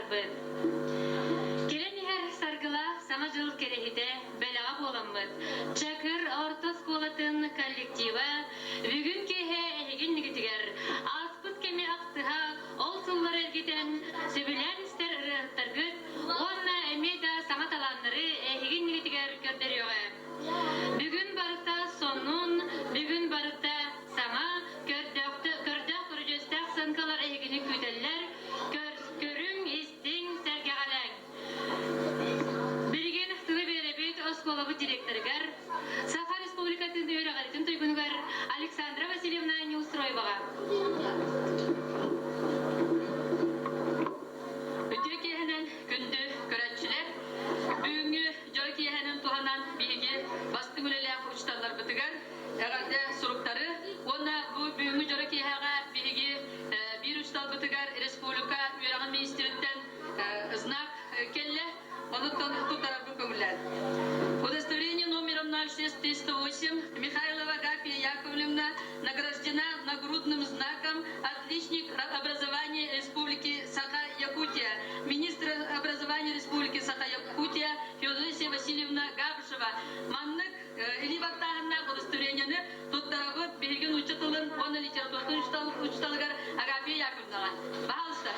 барбыт. Келенихер саргыла сама жыл керехите белаға боламбыт. Чакыр орта сколатын коллектива бүгін кеhe эгин нигитигер аспыт кеме актыха ол суллар эргитен сөбүлән истер ырыттаргыт онна эмеда сама таланнары эгин нигитигер көрдөрүгө. Бүгін барыта сонун, бүгін барыта сама көрдөк көрдөстәк сынкалар эгини күтеллер көрүң истиң сәргәләң. Билген тылы беребет Осколовы директоргар Саха Республикатын өрәгәлетен тойгунугар Александра Васильевна Неустроевага. Үтөкеһенен күндү көрәтчиләр бүгүнкү жойкеһенен туһанан биге бастың үлеләк учталар битигәр әгәрдә суруктары онна бу бүгүнкү жойкеһәгә биге бир учтал битигәр республика өрәгән министрлыктан знак келле оны тутарабы көңүлләр. Удостоверение номером 06308 Михайлова Гафия Яковлевна награждена нагрудным знаком «Отличник образования Республики Саха-Якутия». Министр образования Республики Саха-Якутия Феодосия Васильевна Габышева. Маннык или вактаханна удостоверениені туттарабы берген учетылын оны литературтын учталыгар Агафия Яковлевна. Бахалышта.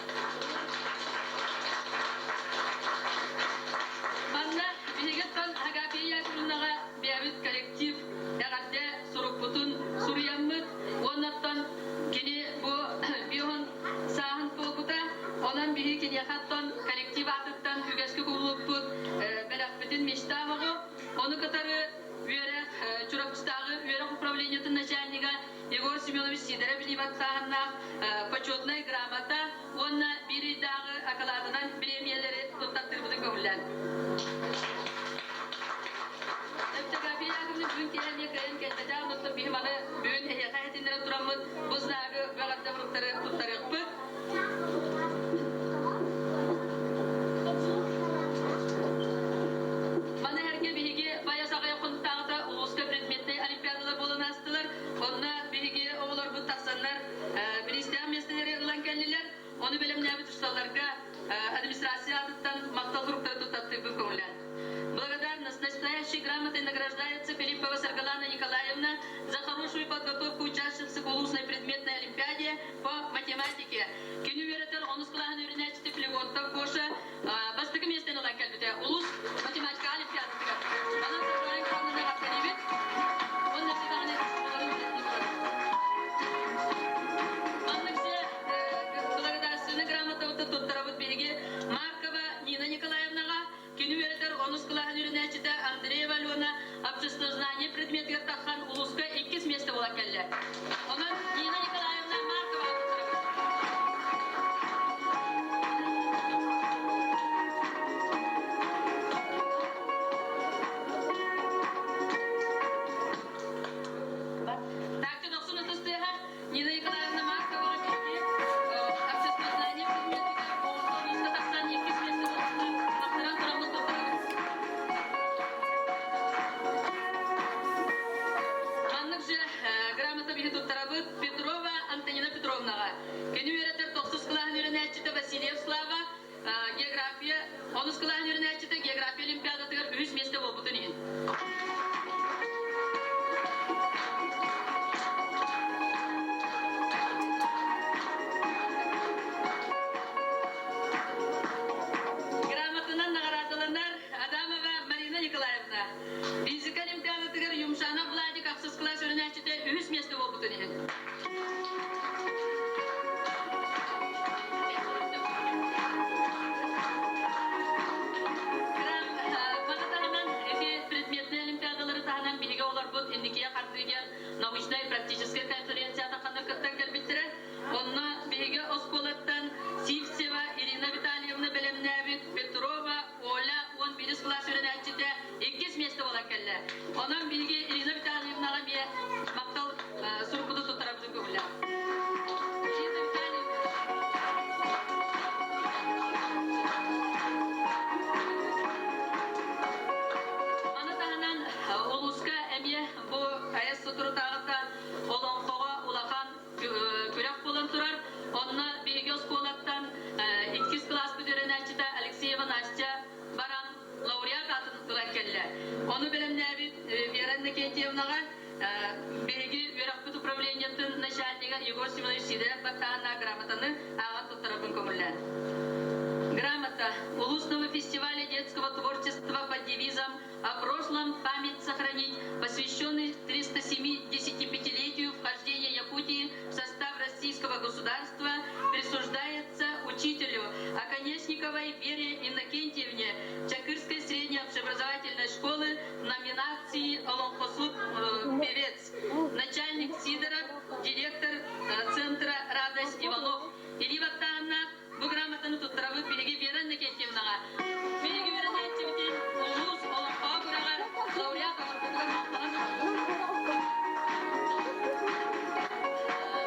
Манна бигеттан Агафия Яковлевнага бәбит коллектив әгәрдә сурукпутун сурьяммыт оннаттан кини бу бион саһын полкута онан бири кини хаттан коллектив атыттан үгәскә куллыкпут бәләкбетин мечтамыгы оны катары үерә чурапстагы үерә управлениятын начальника Егор Семенович Сидоров Ливатсаганна почетная грамота онна биридагы акаладынан премиялары туттаттырбыды көңүлләр. Бүгін келеме кайын кәлтәдә ұнытып бейманы бүгін әйеға әтіндері тұрамыз бұзнағы бағатта бұрықтары тұттарық бұд. Маны әрге бейге баясағая құнттағыда ұлысқа предметный олимпиадалар болын астылар. Онына бейге оғылар бұд тақсанлар бірістіған местелері ұлан кәлілер. Оны бөлім нәбі тұшталарға администрация атыттан мақтал бұрықтары тұттатты бұл көңілер. Благодарность настоящей грамотой награждается Филиппова Саргалана Николаевна за хорошую подготовку участницы в улусной предметной олимпиаде по математике. Кенюверетер он складно юринячите флегонтов Гоша. Бастыгы местен olan кәлбіте улус математика олимпиады. Она саргалан крамына ғапканевет. Он насыдағын благодарственная грамота туттаравыт береге Маркова Нина Николаевнаға Кенюверетер он складно юринячите Андреева Алена общественное знание предмет гертахан улуска 2 место была кәлле. Онан Нина Николаевна Маркова так, ты ноксуна тостыха Нина Николаевна Маркова общественное знание предмет улуска тахсан 2 место грамота бигетут тарабыт Петрова Антонина Петровнаға. Кенюверетер 9 класс юринячита Васильев Слава география, 10 класс юринячита география олимпиадатыгар 3 месте болбутын ен. Грамотынан наградаланар Адамова Марина Николаевна. Физика олимпиадатыгар Юмшана Владик 9 класс юринячита 3 месте болбутын ен. Предметные олимпиадалары тағынан биге олар бұд индикия қартыген научная и практическая конференция тақаныр кіттен кәлбеттірі. Онына биге Осколаттан Сивцева Ирина Витальевна Белемнәбит Петрова Оля 11 класс юринячита 2 месте бола кәлі. Онан биге Ирина Витальевнаға бе мақтал сұрқыды тұттарабызын көңілі. Олуска әме бұ әйес сұтыры тағыттан олонқоға улақан көрек болын тұрар. Онына бейге Осколаттан 2 класс бүдеріне Onu белемнәбит Веранна Кентьевнага беги верахпыт управлениятын начальника Егор Семенович Сидоров баттана грамотаны ага туттарабын көңүлләр. Грамота Улусного фестиваля детского творчества под девизом «О прошлом память сохранить», посвященный 375-летию вхождения Якутии в состав российского государства, присуждается учителю Оконечниковой Вере Иннокентьевне Чакырской средней общеобразовательной школы в номинации «Олонхосуд певец», начальник Сидоров, директор Центра «Радость» Иванов. Или bu grammatını tutturabı bilgi veren de Kentьевнага. Bilgi veren etçiviti ulus olumpa kuragar laureat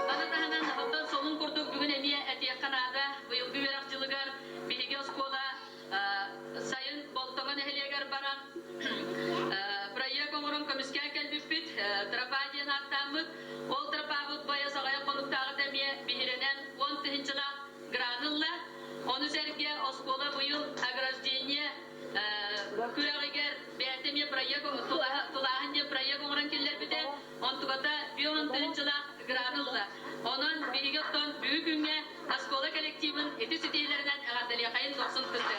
bana tahanan haftan sonun kurduk bugün emiye etiye kanada bu yıl bir verakçılıgar bilgi oskola sayın boltongan ehliyegar baran buraya konurum komisker kelbipit trapadiyen hattamık ol trapabut bayasagaya konuktağıt emiye bihirenen 10 tıhınçılak Granılla, onu sergiye oskola bu yıl agrajdiye küreğiger beğendiğim proje tulahın diye proje konuran killer bide on tukata bir on tınçıla Granılla. Onun birikton büyük ünge oskola kolektifin etisitiyelerinden ağadaliye kayın 90 kızdı.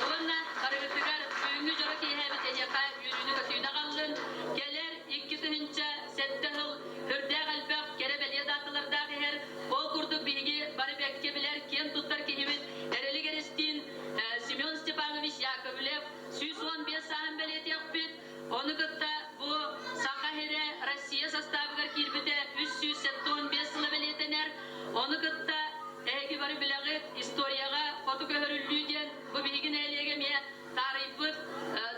Bununla karıgıtıgar büyüğünü joraki hevet ediyaka yürüyünü kötüyüne kaldın. Gelir iki tınça sette hıl hürde kalbak kerebeliye dağıtılardaki her o kurduk bilgi bari beklebiler ken tuttar kehibit ereli gerestin Semyon Stepanovich Yakovlev süysuan bir sahan beleti yapbit onu kıtta bu Sakahere Rusya sastavıgar kirbide 375 sıla beletener onu kıtta eki bari bilagit historiyaga foto köhörüllüğü diyen bu bilgin eliyegemiye tarifit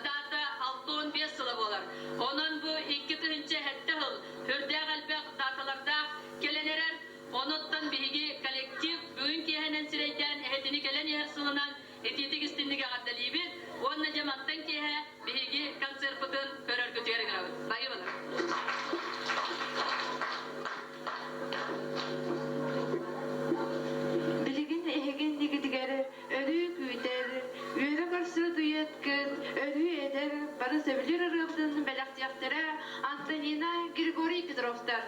data 615 sıla bolar onun bu iki tınca hette hıl hürde kalbak datalarda gelenerer onottan bilgi kolektif bugün kehenen sireyden ehdini gelen yersininden etiyetik istindige gaddalibit onna jamattan kehe bilgi kanser pıtın körör kötüyer gravit bayi balar bilgin ehegen digidigere ölü küter üyede karşı duyetkın ölü eder bana sevilir arabının belaktiyaktara Antonina Grigori Petrovstar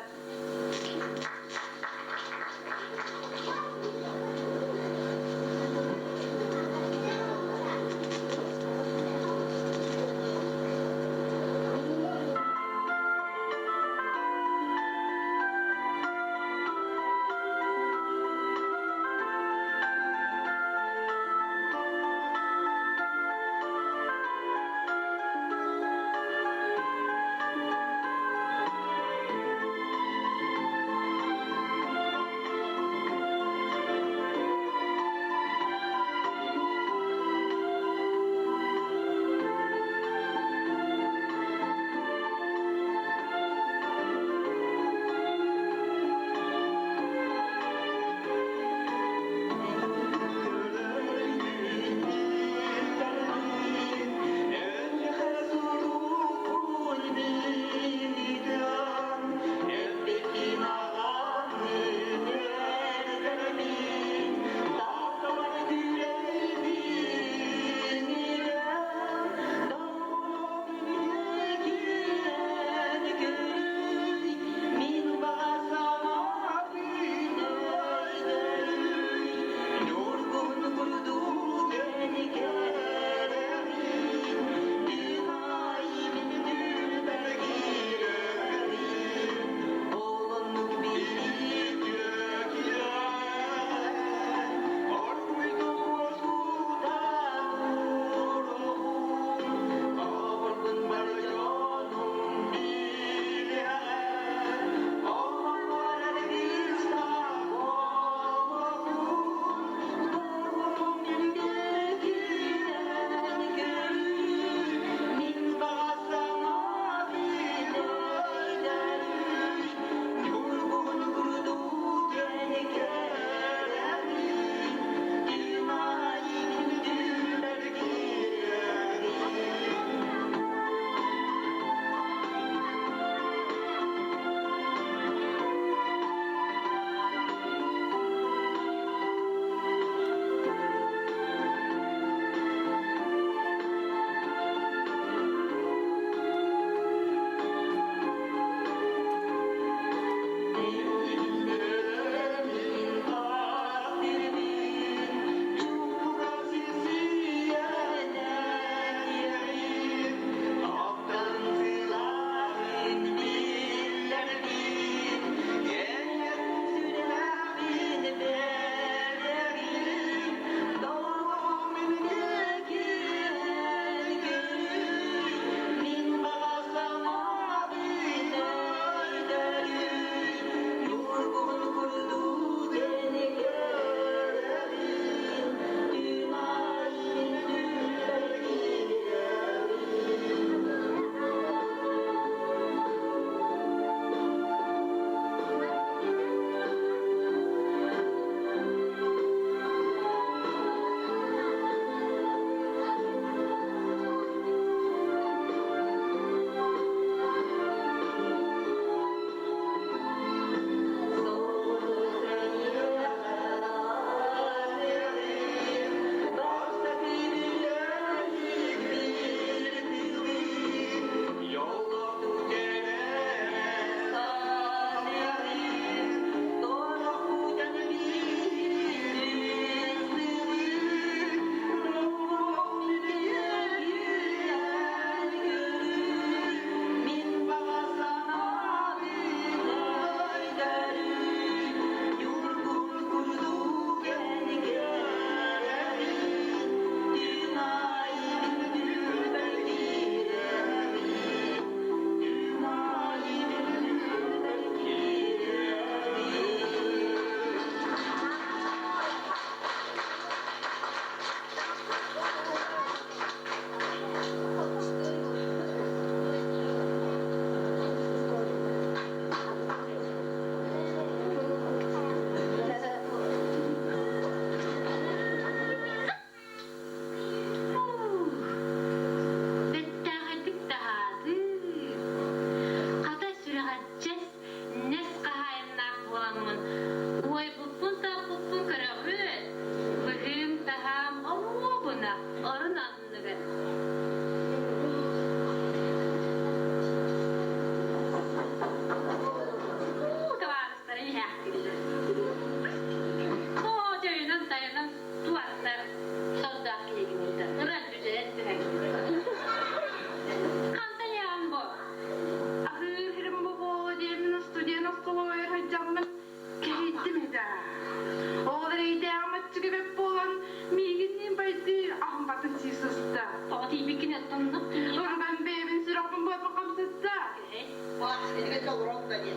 Bak, ini kan orang tadi.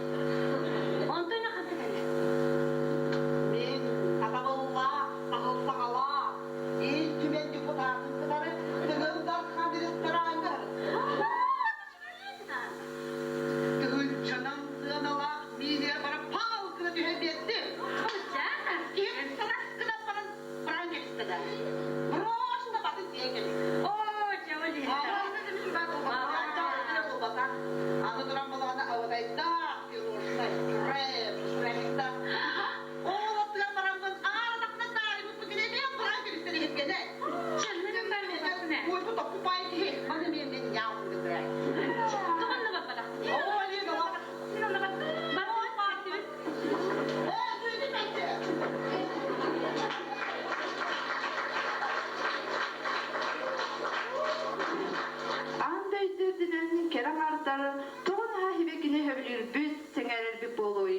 Онтой на ханта кале. Мен атабылла, сағыл-сағала, ел түмен депутатын кытары, түгім дархан директор айдар. Түгіл чанам сығанала, милия барып пал кына түйе беттім. Кем сынақ кына барын бұран келістіді. Бұрашында батын түйе келді. Аны тұран болғаны ауадайда, пирожный, крем, шурамикта. Ол оттыға барамын, ардақна тарихын бүкінемен бұран келістері еткені. Ойбы топы байы кей, маны мен яғын күндірәй. Андай дүрдінен керам артары тоғын хахибекіне хөбілер бүт сеңәрер бі болуй.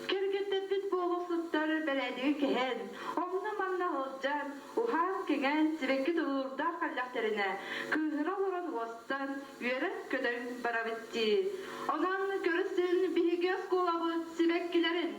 Кергеттет бүт болуқсыттар бәрәдігі кәен, оңны манна ғылжан, ухан кеңен сібекке тұлырда қаллақтарына, күйіра оран ғостан, үйеріп көдің барабетті. Онан көрісін бігі сколабы сібеккелерін.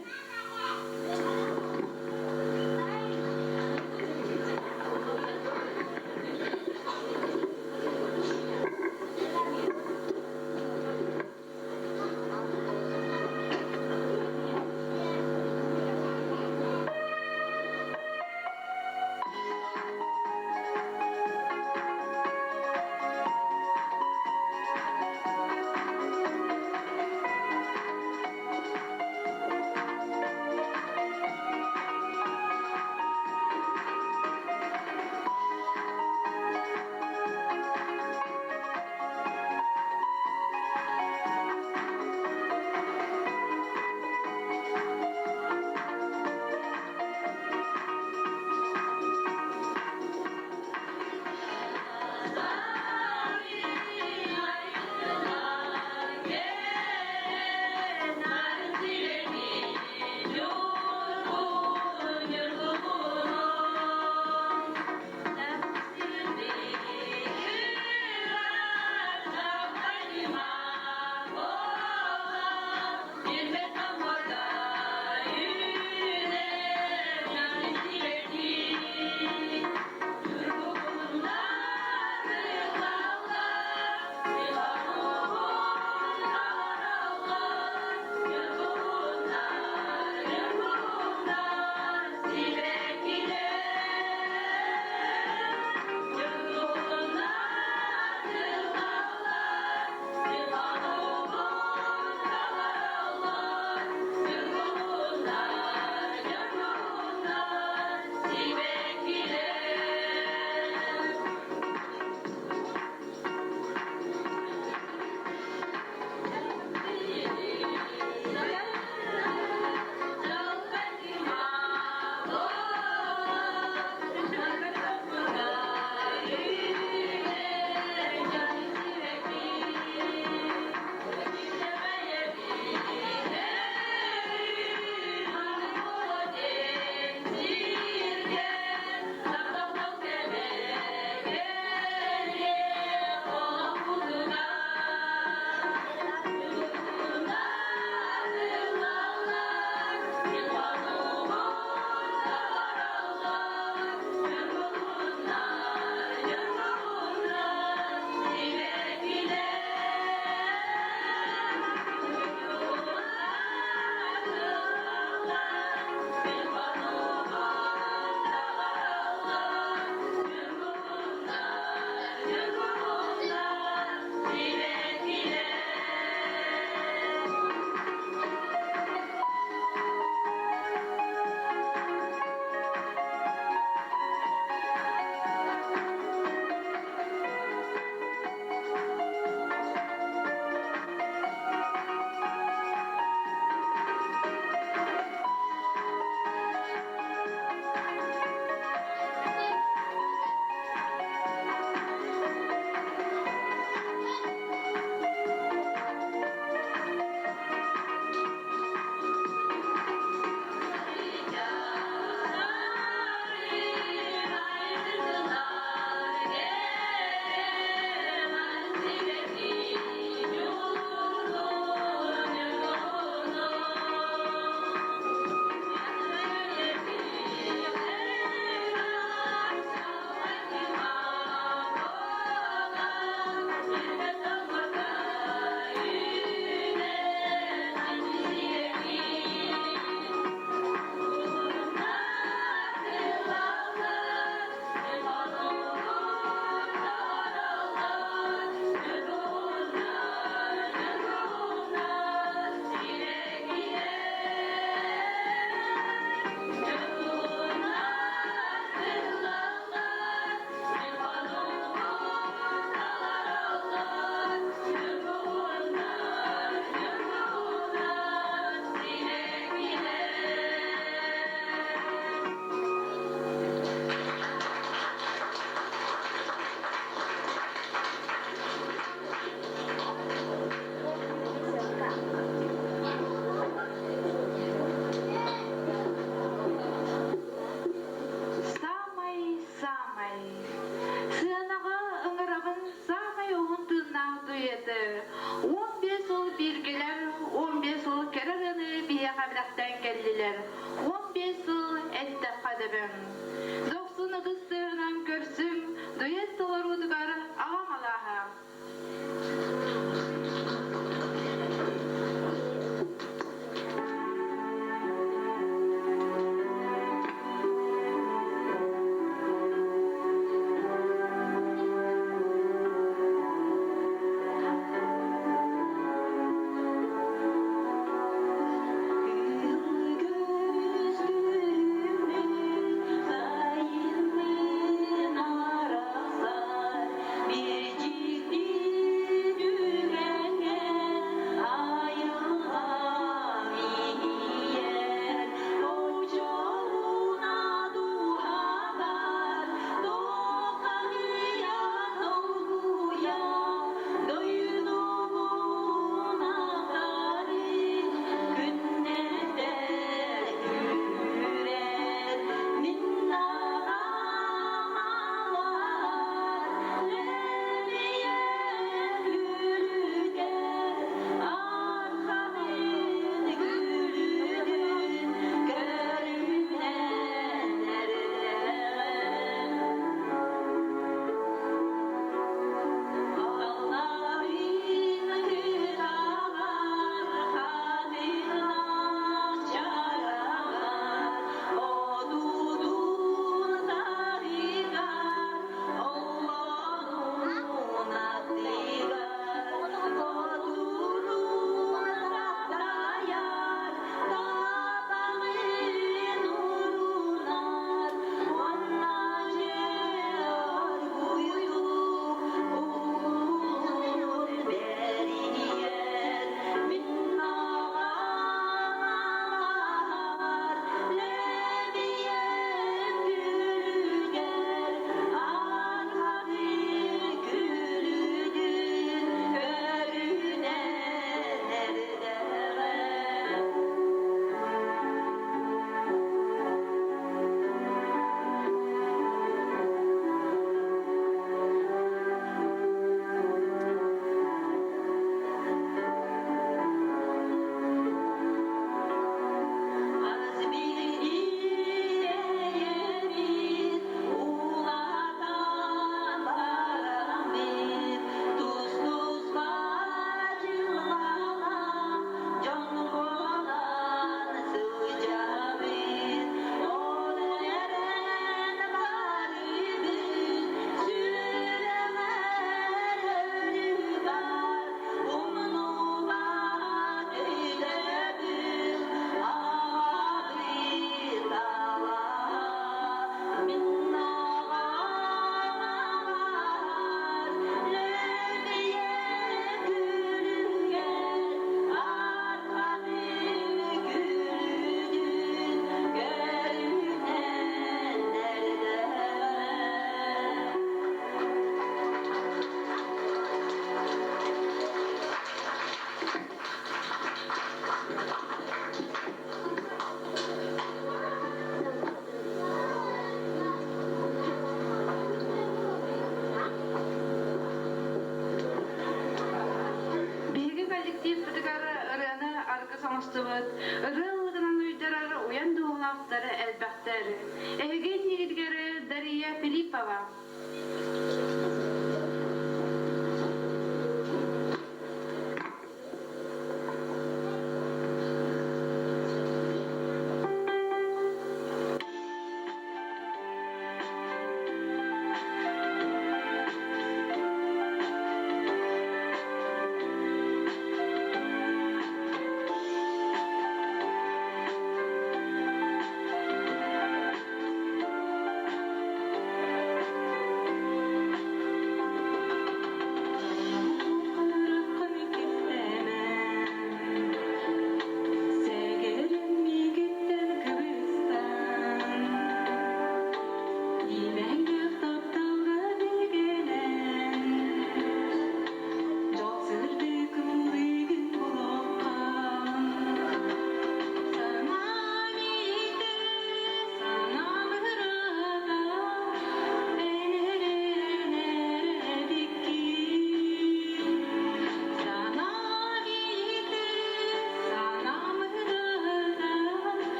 duyeti. 15 yıl birgeler, 15 yıl kerarını bir yakabraktan geldiler. 15 yıl ette kadebim. 90 kızlarından görsüm, duyet dolar udugar ağam Allah'a. Samastыбыт, ырылыгынан уйдарары уян дуылақтары әлбәқтері. Эвген негідгері Дария Филиппова.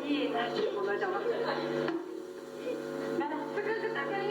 iyi nasip olacak. Ben sıkıldı da gel.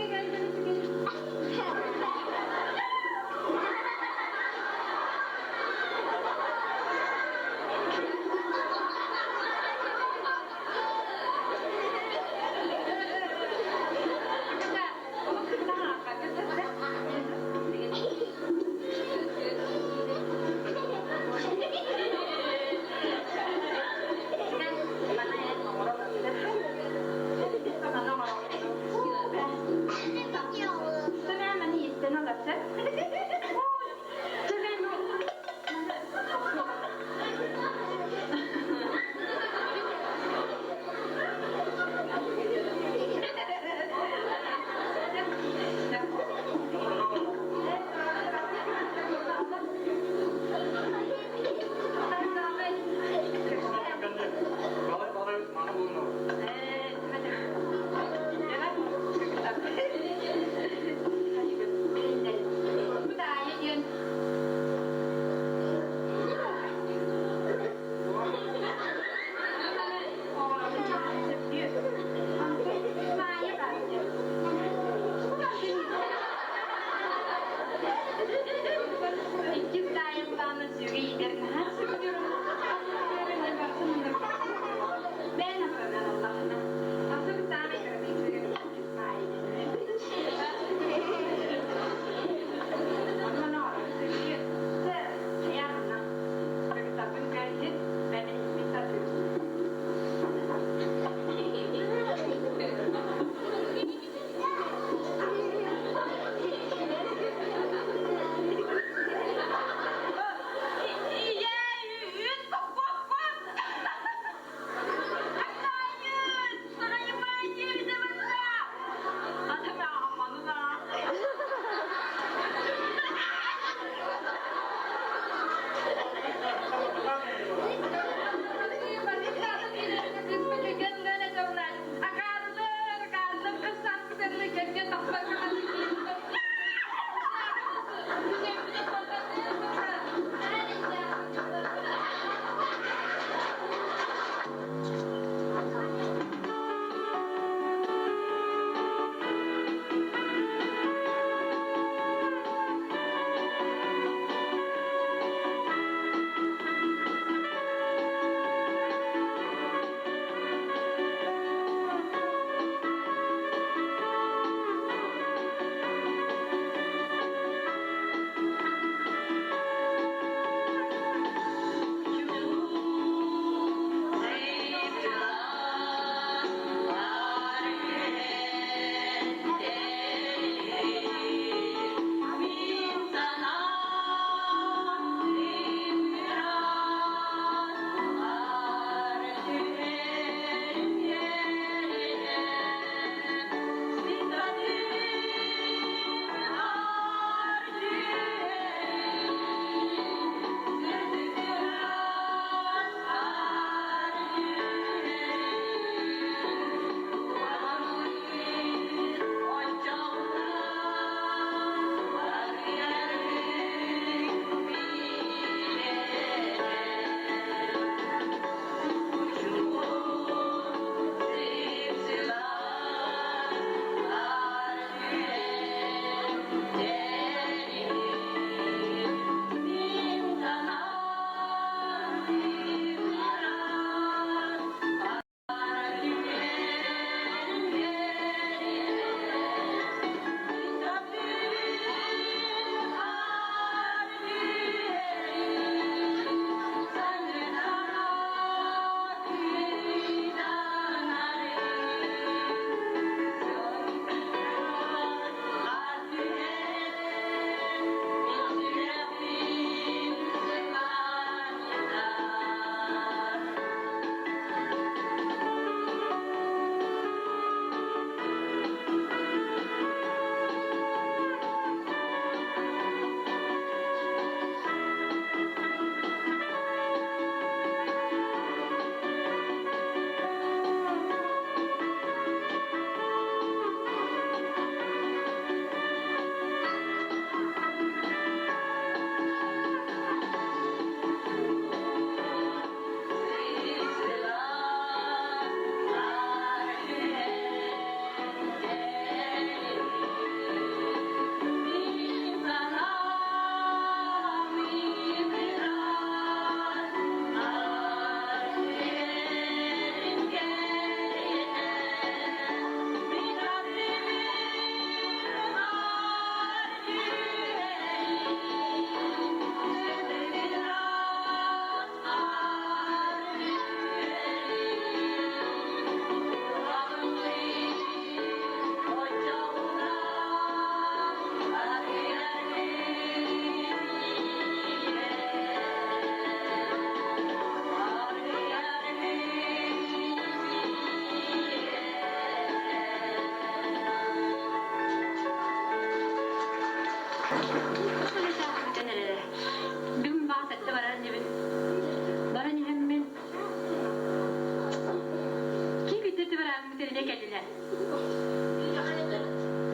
evine geldiler.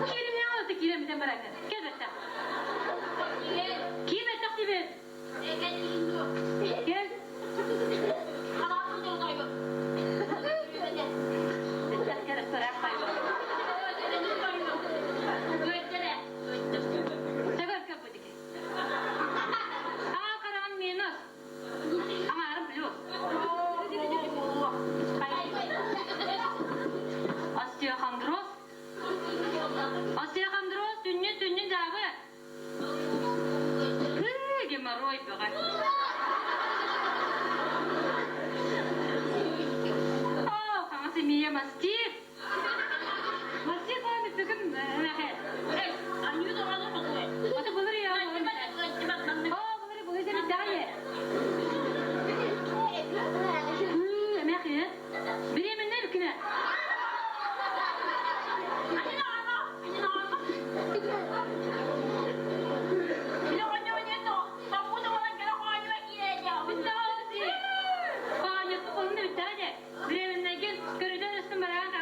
Kilim ne oldu kilim bir bırakın. Gel bakalım. Kim etti gibi? Gel. Gel sorar koyma. Sever kapıdaki. Aa karan minus. Ama arım blue. Osteochondroz. Osteochondroz tünün cevabı. Gemoroid bakar. Oh, kanka semiye mastif. Mastif var mı tüküm nahet. Anyu da var mı bu? Atı bulur ya. Oh, bulur seni daha ye. Emek ya. Bir yemin ne büküne? Banyak kolunu bir tane. Bir evinden gel, göreceğin üstün bana.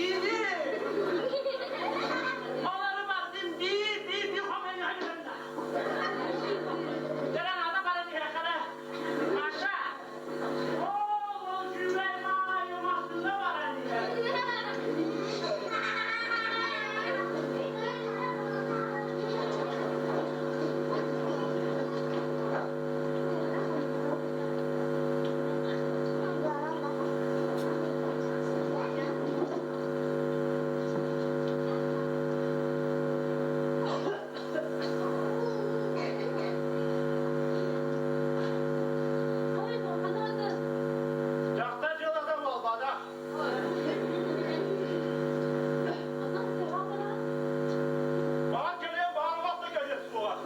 Gidi. Oğlanı baktım bir komeni hadi benden. Gelen adam bana diye kadar. Maşa. Oğlum Süleyman Yılmaz'ında var hani. Caktacıl adam ol bana. Bana geliyor bağırmak da geliyor sular.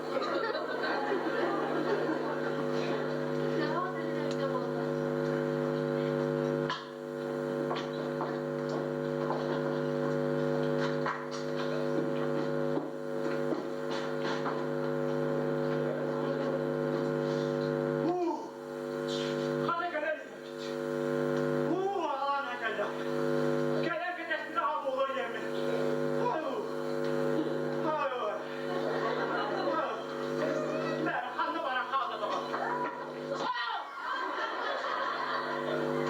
Hadi gelelim. Alana geldim. Gelen gidesi daha bolu yemin. Ver, hanı bana kaldı da bak.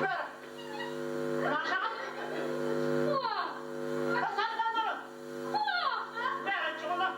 Ver. Aşağı. Sen kaldırın. Ver çubuğunu.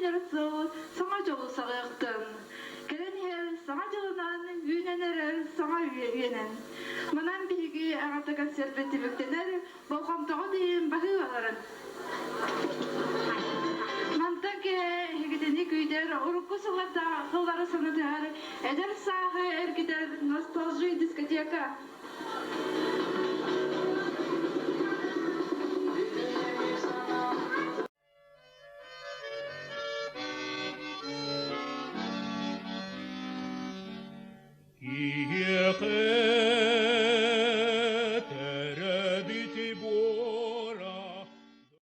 yarısı sana jolu sağıktın. Gelen her sana jolundan üyenener sana üyenen. Manan bilgi ağatakan serveti büktener, bolham tağı deyin bahı alırın. Mantan ki hegedeni güyder, urukku sılata kılları sanıdır, eder sahı ergider nostalji diskoteka.